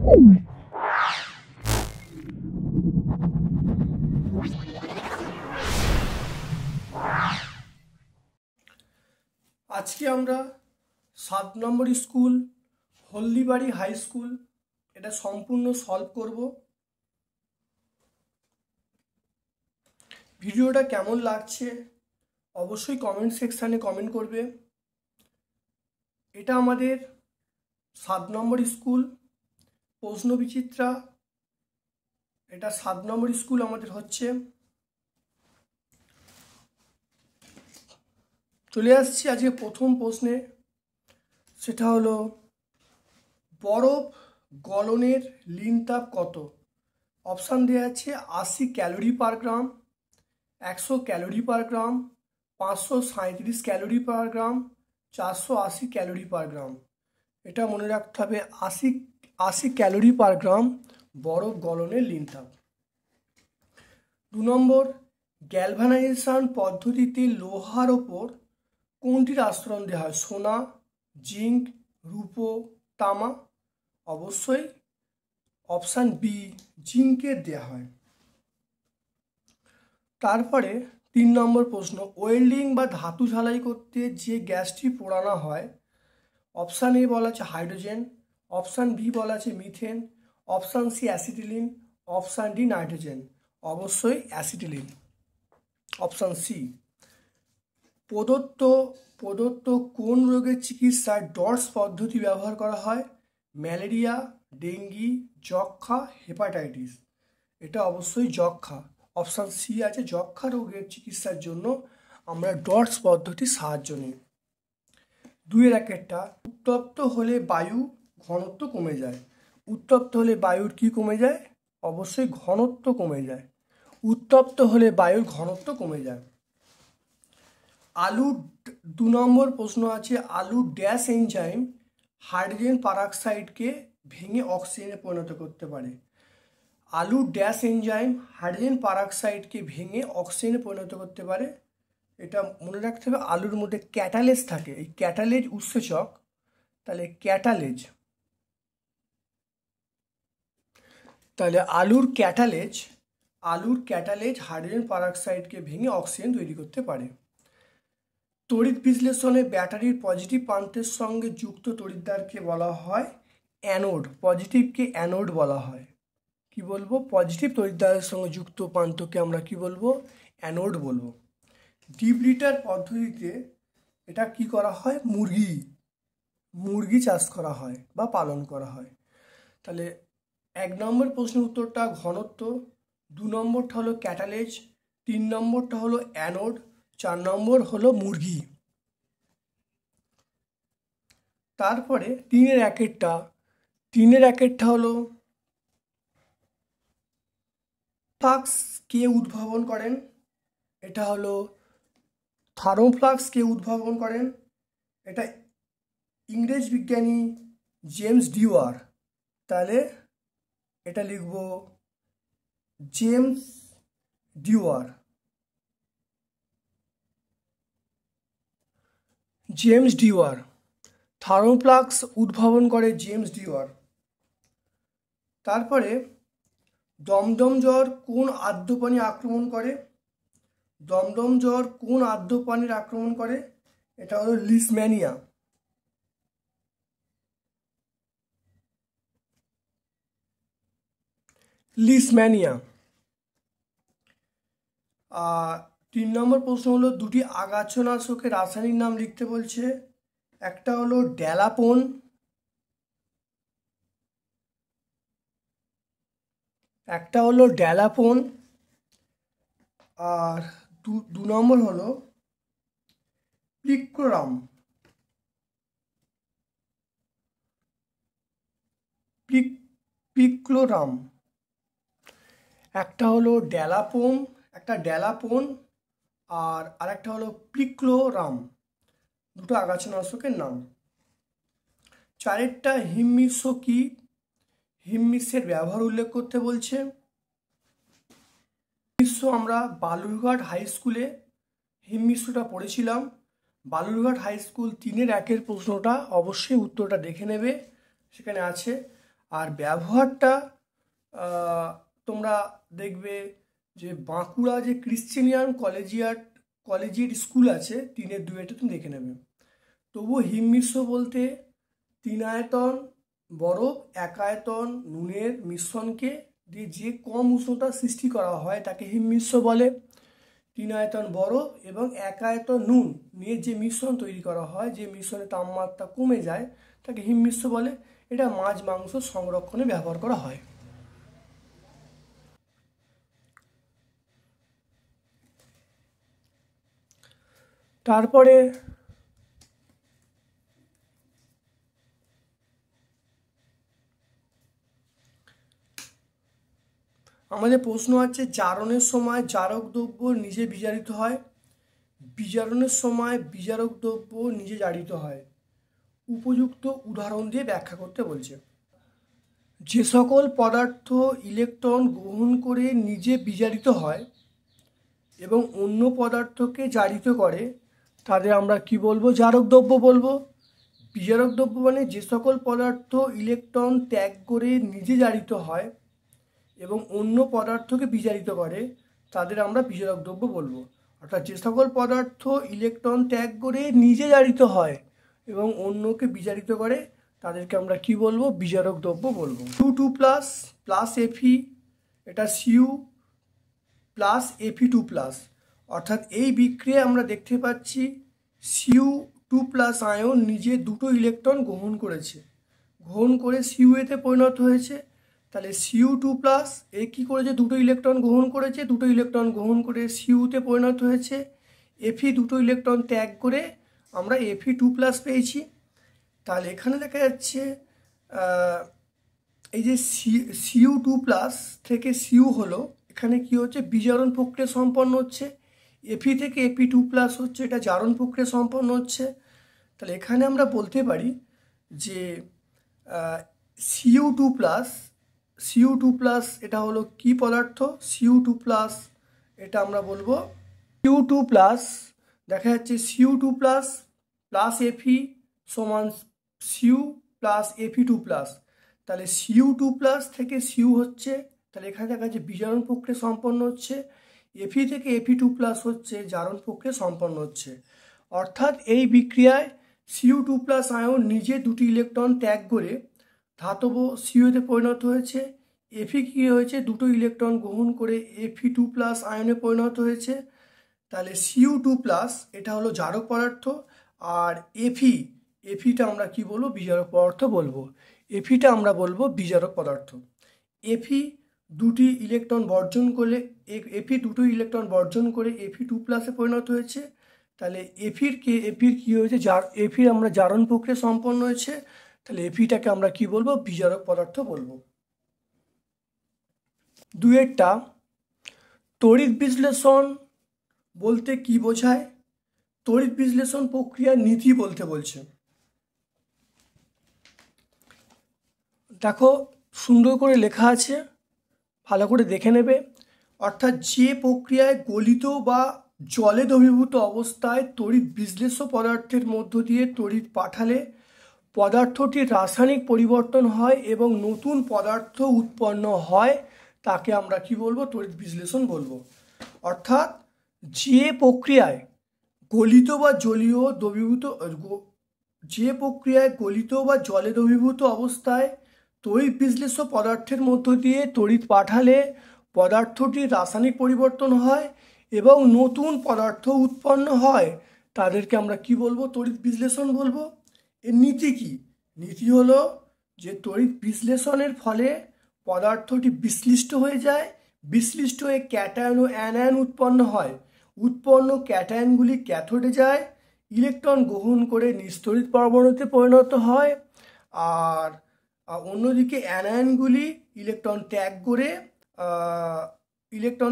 আজকে আমরা 7 নম্বর school Haldibari high school এটা সম্পূর্ণ সলভ করব। ভিডিওটা কেমন লাগছে অবশ্যই কমেন্ট সেকশানে কমেন্ট করবে। এটা আমাদের 7 নম্বর স্কুল প্রশ্ন বিচিত্রা, এটা 7 নম্বর স্কুল আমাদের হচ্ছে। চলে আসছি আজকে প্রথম প্রশ্নে, সেটা হলো বরফ গলনের লিন তাপ কত? অপশান দেওয়া আছে 80 ক্যালোরি পার গ্রাম, 100 ক্যালোরি পার গ্রাম, 537 ক্যালোরি পার গ্রাম, 480 ক্যালোরি পার গ্রাম। এটা মনে রাখতে হবে 80 ক্যালোরি পার গ্রাম বরফ গলনের লিন তাপ। 2 নম্বর, গ্যালভানাইজেশন পদ্ধতিতে লোহার ওপর কোনটির আস্তরণ দেওয়া হয়? সোনা, জিঙ্ক, রূপো, তামা। অবশ্যই অপশান বি জিঙ্কের দেওয়া হয়। তারপরে 3 নম্বর প্রশ্ন, ওয়েল্ডিং বা ধাতু ঝালাই করতে যে গ্যাসটি পোড়ানো হয়, অপশান এ বলা আছে হাইড্রোজেন, অপশান বি বলা আছে methane, option C acetylene, option D nitrogen. অবশ্যই অ্যাসিটিলিন, অপশান সি। প্রদত্ত কোন রোগের চিকিৎসায় ডটস পদ্ধতি ব্যবহার করা হয়? ম্যালেরিয়া, ডেঙ্গি, যক্ষা, হেপাটাইটিস। এটা অবশ্যই যক্ষা, অপশান সি আছে। যক্ষা রোগের চিকিৎসার জন্য আমরা ডটস পদ্ধতির সাহায্য নিই। 2-এর একটা, উত্তপ্ত হলে বায়ু ঘনত্ব কমে যায়। উত্তপ্ত হলে বায়ুর কি কমে যায়? অবশ্যই ঘনত্ব কমে যায়। উত্তপ্ত হলে বায়ুর ঘনত্ব কমে যায়। আলুর 2 নম্বর প্রশ্ন আছে, আলুর ড্যাশ এনজাইম হাইড্রোজেন পারঅক্সাইডকে ভেঙে অক্সিজেনে পরিণত করতে পারে। আলুর ড্যাশ এনজাইম হাইড্রোজেন পারঅক্সাইডকে ভেঙে অক্সিজেনে পরিণত করতে পারে। এটা মনে রাখতে হবে আলুর মধ্যে ক্যাটালেজ থাকে, এই ক্যাটালেজ উৎসেচক। তাহলে আলুর ক্যাটালেজ হাইড্রোজেন পারঅক্সাইডকে ভেঙে অক্সিজেন তৈরি করতে পারে। তড়িৎ বিশ্লেষণে ব্যাটারির পজিটিভ প্রান্তের সঙ্গে যুক্ত তড়িৎদ্বারকে বলা হয় অ্যানোড। পজিটিভকে অ্যানোড বলা হয়। কি বলবো? পজিটিভ তড়িৎদ্বারের সঙ্গে যুক্ত প্রান্তকে আমরা কি বলবো? অ্যানোড বলবো। ডিপ লিটার পদ্ধতিতে এটা কি করা হয়? মুরগি চাষ করা হয় বা পালন করা হয়। তাহলে 1 নম্বর প্রশ্নের উত্তরটা ঘনত্ব, 2 নম্বরটা হলো ক্যাটালেজ, 3 নম্বরটা হলো অ্যানোড, 4 নম্বর হলো মুরগি। তারপরে 3-এর একেরটা হলো ফ্লাক্স কে উদ্ভাবন করেন? এটা হলো থার্মোফ্লাক্স কে উদ্ভাবন করেন? এটা ইংরেজ বিজ্ঞানী জেমস ডিওয়ার। তাহলে এটা লিখব জেমস ডিওয়ার। থার্মোফ্লাক্স উদ্ভাবন করে জেমস ডিওয়ার। তারপরে দমদম জ্বর কোন আর্দ্র পানি আক্রমণ করে? দমদম জ্বর কোন আর্দ্র পানির আক্রমণ করে? এটা হলো লিশম্যানিয়া। আর 3 নম্বর প্রশ্ন হলো দুটি আগাছানাশকের রাসায়নিক নাম লিখতে বলছে। একটা হলো ড্যালাপোন, আর 2 নম্বর হলো প্লিক্লোরাম। একটা হলো ড্যালাপোন আর আরেকটা হলো প্লিক্লোরাম, দুটো আগাছানাশকের নাম। 4-এরটা হিমমিশ্র কি? হিমমিশ্রের ব্যবহার উল্লেখ করতে বলছে। আমরা বালুরঘাট হাই স্কুলে হিমমিশ্রটা পড়েছিলাম। বালুরঘাট হাই স্কুল 3-এর 1-এর প্রশ্নটা অবশ্যই উত্তরটা দেখে নেবে, সেখানে আছে। আর ব্যবহারটা তোমরা দেখবে যে বাঁকুড়া যে ক্রিশ্চিয়ান কলেজিয়েট স্কুল আছে 3-2 তুমি দেখে নেবে। তবুও হিমমিশ্র বলতে 3 আয়তন বরফ 1 আয়তন নুনের মিশ্রণকে দিয়ে যে কম উষ্ণতা সৃষ্টি করা হয় তাকে হিমমিশ্র বলে। 3 আয়তন বরফ এবং 1 আয়তন নুন নিয়ে যে মিশ্রণ তৈরি করা হয়, যে মিশ্রণে তাপমাত্রা কমে যায় তাকে হিমমিশ্র বলে। এটা মাছ মাংস সংরক্ষণে ব্যবহার করা হয়। তারপরে আমাদের প্রশ্ন আছে, জারণের সময় জারক দ্রব্য নিজে বিজারিত হয়, বিজারণের সময় বিজারক দ্রব্য নিজে জারিত হয়। উপযুক্ত উদাহরণ দিয়ে ব্যাখ্যা করতে বলছে। যে সকল পদার্থ ইলেকট্রন গ্রহণ করে নিজে বিজারিত হয় এবং অন্য পদার্থকে জারিত করে তাদের আমরা কি বলবো? জারক দ্রব্য বলবো। বিজারক দ্রব্য মানে যে সকল পদার্থ ইলেকট্রন ত্যাগ করে নিজে জারিত হয় এবং অন্য পদার্থকে বিজারিত করে তাদের আমরা বিজারক দ্রব্য বলবো। অর্থাৎ যে সকল পদার্থ ইলেকট্রন ত্যাগ করে নিজে জারিত হয় এবং অন্যকে বিজারিত করে তাদেরকে আমরা কি বলবো? বিজারক দ্রব্য বলবো। Cu2 প্লাস Fe, এটা Cu প্লাস Fe2+, অর্থাৎ এই বিক্রিয়ায় আমরা দেখতে পাচ্ছি Cu2+ আয়ন নিজে দুটো ইলেকট্রন গ্রহণ করে Cu-তে পরিণত হয়েছে। তাহলে Cu2+ এ কী করেছে? দুটো ইলেকট্রন গ্রহণ করেছে, দুটো ইলেকট্রন গ্রহণ করে Cu-তে পরিণত হয়েছে। Fe দুটো ইলেকট্রন ত্যাগ করে আমরা Fe2+ পেয়েছি। তাহলে এখানে দেখা যাচ্ছে এই যে Cu2+ থেকে Cu হলো, এখানে কি হচ্ছে? বিজারণ প্রক্রিয়া সম্পন্ন হচ্ছে। Fe থেকে Fe2+ হচ্ছে, এটা জারণ প্রক্রিয়া সম্পন্ন হচ্ছে। তাহলে এখানে আমরা বলতে পারি যে Cu2+ এটা হলো কি পদার্থ? Cu2+ এটা আমরা বলবো Cu2+, দেখা যাচ্ছে Cu2+ প্লাস Fe সমান Cu প্লাস Fe2+। তাহলে Cu2+ থেকে Cu হচ্ছে, তাহলে এখানে দেখা যাচ্ছে বিজারণ প্রক্রিয়া সম্পন্ন হচ্ছে। Fe থেকে Fe2+ হচ্ছে জারণ প্রক্রিয়া সম্পন্ন হচ্ছে। অর্থাৎ এই বিক্রিয়ায় Cu2+ আয়ন নিজে দুটি ইলেকট্রন ত্যাগ করে ধাতব Cu-তে পরিণত হয়েছে। Fe কী হয়েছে? দুটো ইলেকট্রন গ্রহণ করে Fe2+ আয়নে পরিণত হয়েছে। তাহলে Cu2+ এটা হলো জারক পদার্থ, আর Feটা আমরা কি বলবো? বিজারক পদার্থ বলবো। Feটা আমরা বলবো বিজারক পদার্থ। Fe দুটো ইলেকট্রন বর্জন করে Fe2+-এ পরিণত হয়েছে। তাহলে Feর কি হয়েছে? Feর আমরা জারণ প্রক্রিয়া সম্পন্ন হয়েছে। তাহলে Feটাকে আমরা কি বলবো? বিজারক পদার্থ বলবো। 2 তড়িৎ বিশ্লেষণ বলতে কি বোঝায়? তড়িৎ বিশ্লেষণ প্রক্রিয়ার নীতি বলতে বলছে। দেখো সুন্দর করে লেখা আছে, ভালো করে দেখে নেবে। অর্থাৎ যে প্রক্রিয়ায় গলিত বা জলে দ্রবীভূত অবস্থায় তড়িৎ বিশ্লেষ্য পদার্থের মধ্য দিয়ে তড়িৎ পাঠালে পদার্থটির রাসায়নিক পরিবর্তন হয় এবং নতুন পদার্থ উৎপন্ন হয় তাকে আমরা কি বলবো? তড়িৎ বিশ্লেষণ বলবো। অর্থাৎ যে প্রক্রিয়ায় গলিত বা জলে দ্রবীভূত অবস্থায় তড়িৎ বিশ্লেষ্য পদার্থের মধ্য দিয়ে তড়িৎ পাঠালে পদার্থটির রাসায়নিক পরিবর্তন হয় এবং নতুন পদার্থ উৎপন্ন হয় তাদেরকে আমরা কি বলবো? তড়িৎ বিশ্লেষণ বলবো। এর নীতি কি? নীতি হলো যে তড়িৎ বিশ্লেষণের ফলে পদার্থটি বিশ্লিষ্ট হয়ে যায়, বিশ্লিষ্ট হয়ে ক্যাটায়ন ও অ্যানায়ন উৎপন্ন হয়। উৎপন্ন ক্যাটায়নগুলি ক্যাথোডে যায়, ইলেকট্রন গ্রহণ করে নিস্তড়িত পরমাণুতে পরিণত হয়, আর অন্যদিকে অ্যানায়নগুলি ইলেকট্রন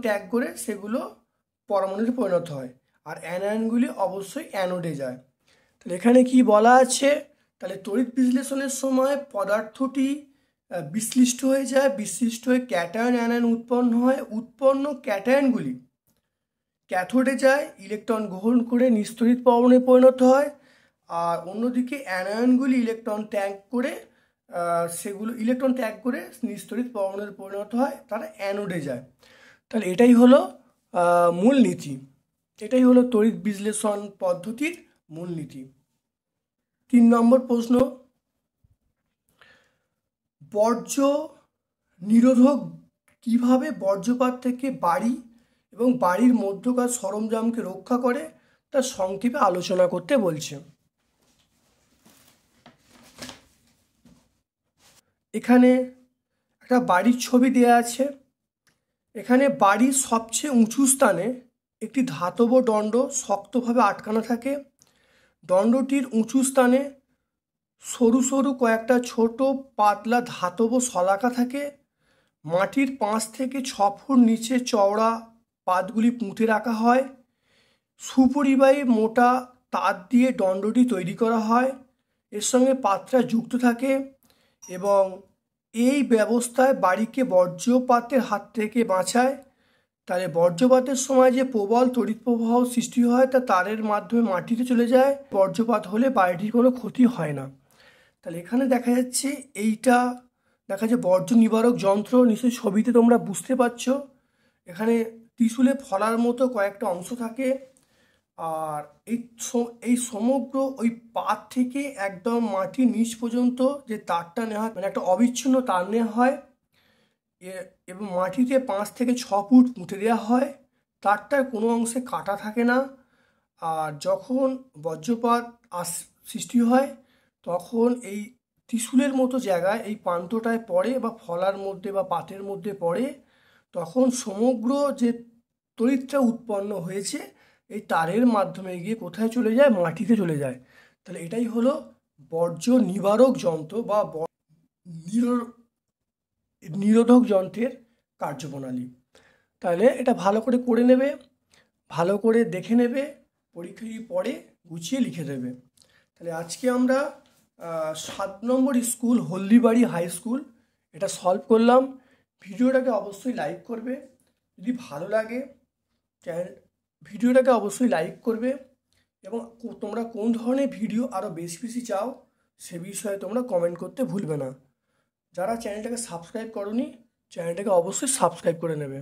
ত্যাগ করে সেগুলো পরমাণুতে পরিণত হয়, আর অ্যানায়নগুলি অবশ্যই অ্যানোডে যায়। তাহলে এখানে কি বলা আছে? তাহলে তড়িৎ বিশ্লেষণের সময় পদার্থটি বিশ্লিষ্ট হয়ে যায়, বিশ্লিষ্ট হয়ে ক্যাটায়ন অ্যানায়ন উৎপন্ন হয়। উৎপন্ন ক্যাটায়নগুলি ক্যাথোডে যায়, ইলেকট্রন গ্রহণ করে নিস্তড়িত পরমাণুতে পরিণত হয়, আর অন্যদিকে অ্যানায়নগুলি ইলেকট্রন ত্যাগ করে সেগুলো ইলেকট্রন ত্যাগ করে নিস্তড়িত পরমাণুতে পরিণত হয়, তারা অ্যানোডে যায়। তাহলে এটাই হলো মূলনীতি, এটাই হলো তড়িৎ বিশ্লেষণ পদ্ধতির মূলনীতি। 3 নম্বর প্রশ্ন, বর্জ্য নিরোধক কিভাবে বর্জ্যপাত থেকে বাড়ি এবং বাড়ির মধ্যকার সরঞ্জামকে রক্ষা করে তা সংক্ষেপে আলোচনা করতে বলছে। এখানে একটা বাড়ির ছবি দেয়া আছে। এখানে বাড়ির সবচেয়ে উঁচু স্থানে একটি ধাতব দণ্ড শক্তভাবে আটকানো থাকে। দণ্ডটির উঁচু স্থানে সরু সরু কয়েকটা ছোট পাতলা ধাতব শলাকা থাকে। মাটির 5 থেকে 6 ফুট নিচে চওড়া পাতগুলি পুঁতে রাখা হয়। সুপরিবাহী মোটা তার দিয়ে দণ্ডটি তৈরি করা হয়। এর সঙ্গে পাতটা যুক্ত থাকে এবং এই ব্যবস্থায় বাড়িকে বর্জ্যপাতের হাত থেকে বাঁচায়। তাহলে বর্জ্যপাতের সময় যে প্রবল তড়িৎ প্রবাহ সৃষ্টি হয় তা তারের মাধ্যমে মাটিতে চলে যায়। বর্জ্যপাত হলে বাড়িটির কোনো ক্ষতি হয় না। তাহলে এখানে দেখা যাচ্ছে এইটা দেখা যাচ্ছে বর্জ্য নিবারক যন্ত্র, নিশ্চয়ই ছবিতে তোমরা বুঝতে পারছো। এখানে ত্রিশূলে ফলার মতো কয়েকটা অংশ থাকে, আর এই সমগ্র ওই পাত থেকে একদম মাটির নিচ পর্যন্ত যে তারটা নেওয়া হয়, মানে একটা অবিচ্ছিন্ন তার নেওয়া হয় এবং মাটিতে 5 থেকে 6 ফুট পুঁতে দেওয়া হয়। তারটার কোনো অংশে কাটা থাকে না। আর যখন বজ্রপাত সৃষ্টি হয় তখন এই ত্রিশূলের মতো জায়গায় এই প্রান্তটায় পড়ে বা ফলার মধ্যে বা পাতের মধ্যে পড়ে, তখন সমগ্র যে তড়িৎটা উৎপন্ন হয়েছে এই তারের মাধ্যমে গিয়ে কোথায় চলে যায়? মাটিতে চলে যায়। তাহলে এটাই হলো বর্জ্য নিবারক যন্ত্র বা নিরোধক যন্ত্রের কার্যপ্রণালী। তাহলে এটা ভালো করে করে নেবে, ভালো করে দেখে নেবে, পরীক্ষায় পরে গুছিয়ে লিখে দেবে। তাহলে আজকে আমরা 7 নম্বর স্কুল হলদিবাড়ি হাই স্কুল এটা সলভ করলাম। ভিডিওটাকে অবশ্যই লাইক করবে, যদি ভালো লাগে ভিডিওটাকে অবশ্যই লাইক করবে এবং তোমরা কোন ধরনের ভিডিও আরও বেশি বেশি চাও সে বিষয়ে তোমরা কমেন্ট করতে ভুলবে না। যারা চ্যানেলটাকে সাবস্ক্রাইব করোনি চ্যানেলটাকে অবশ্যই সাবস্ক্রাইব করে নেবে।